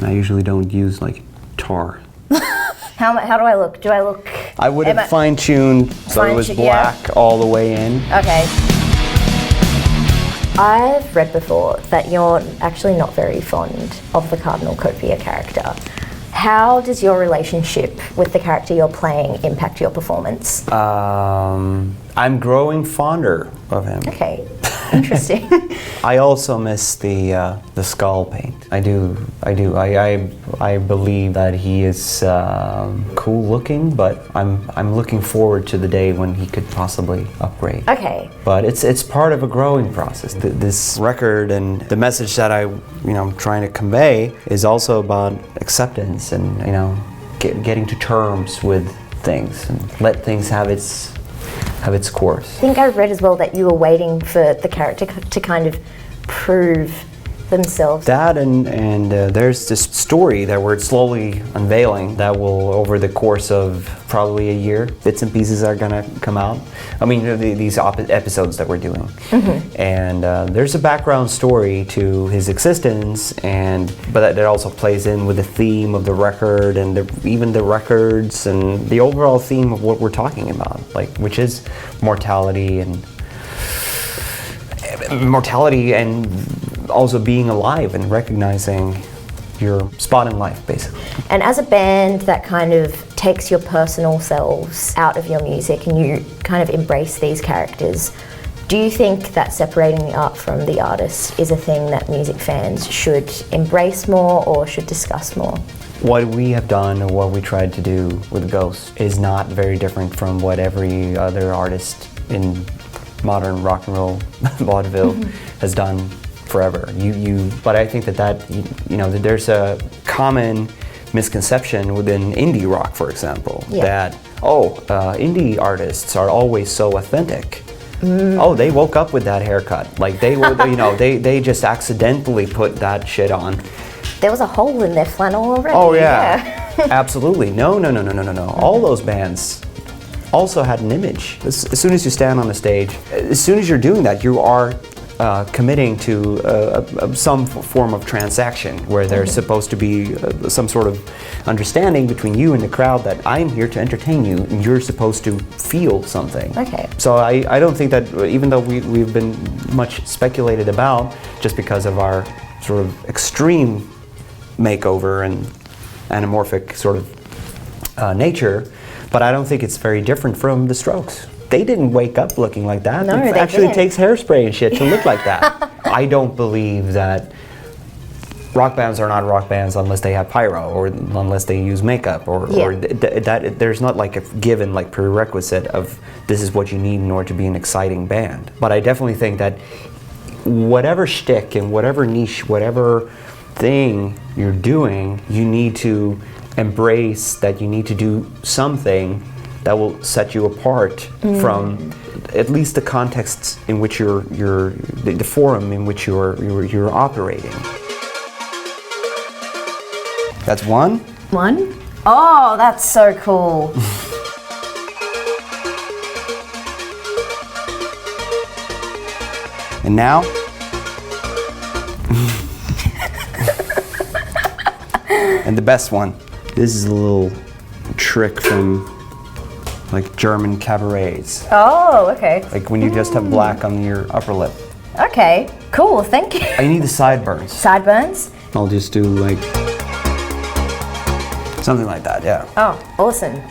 I usually don't use like tar. How do I look? Do I look... I would have fine-tuned so it was black all the way in. Okay. I've read before that you're actually not very fond of the Cardinal Copia character. How does your relationship with the character you're playing impact your performance? I'm growing fonder of him. Okay, interesting. I also miss the skull paint. I do. I believe that he is cool looking, but I'm looking forward to the day when he could possibly upgrade. Okay. But it's part of a growing process. This record and the message that I'm trying to convey is also about acceptance and getting to terms with things and let things have its course. I think I read as well that you were waiting for the character to kind of prove themselves. That and there's this story that we're slowly unveiling that will, over the course of probably a year, bits and pieces are gonna come out. I mean, these episodes that we're doing. Mm-hmm. And there's a background story to his existence, but that also plays in with the theme of the record and even the records and the overall theme of what we're talking about, which is mortality and also being alive and recognizing your spot in life, basically. And as a band that kind of takes your personal selves out of your music and you kind of embrace these characters, do you think that separating the art from the artist is a thing that music fans should embrace more or should discuss more? What we have done or what we tried to do with Ghost is not very different from what every other artist in modern rock and roll vaudeville has done forever. But I think that there's a common misconception within indie rock, for example, that indie artists are always so authentic. Oh, they woke up with that haircut. Like they were, they just accidentally put that shit on. There was a hole in their flannel already. Oh yeah. Absolutely. No. All those bands also had an image. As soon as you stand on a stage, as soon as you're doing that, you are committing to some form of transaction where there's supposed to be some sort of understanding between you and the crowd that I'm here to entertain you and you're supposed to feel something. Okay. So I don't think that, even though we've been much speculated about just because of our sort of extreme makeover and anamorphic sort of nature, but I don't think it's very different from the Strokes. They didn't wake up looking like that. No, it actually takes hairspray and shit to look like that. I don't believe that rock bands are not rock bands unless they have pyro or unless they use makeup or that there's not like a given like prerequisite of this is what you need in order to be an exciting band. But I definitely think that whatever shtick and whatever niche, whatever thing you're doing, you need to embrace that you need to do something that will set you apart from at least the contexts in which the forum in which you're operating. That's one. One? Oh, that's so cool. And now? And the best one. This is a little trick from like German cabarets. Oh, okay. Like when you just have black on your upper lip. Okay, cool, thank you. I need the sideburns. Sideburns? I'll just do like something like that, yeah. Oh, awesome.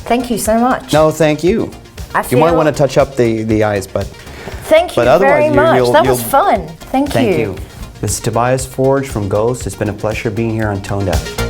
Thank you so much. No, thank you. You might want to touch up the eyes, but thank you very much. That was fun. Thank you. Thank you. This is Tobias Forge from Ghost. It's been a pleasure being here on Tone Deaf.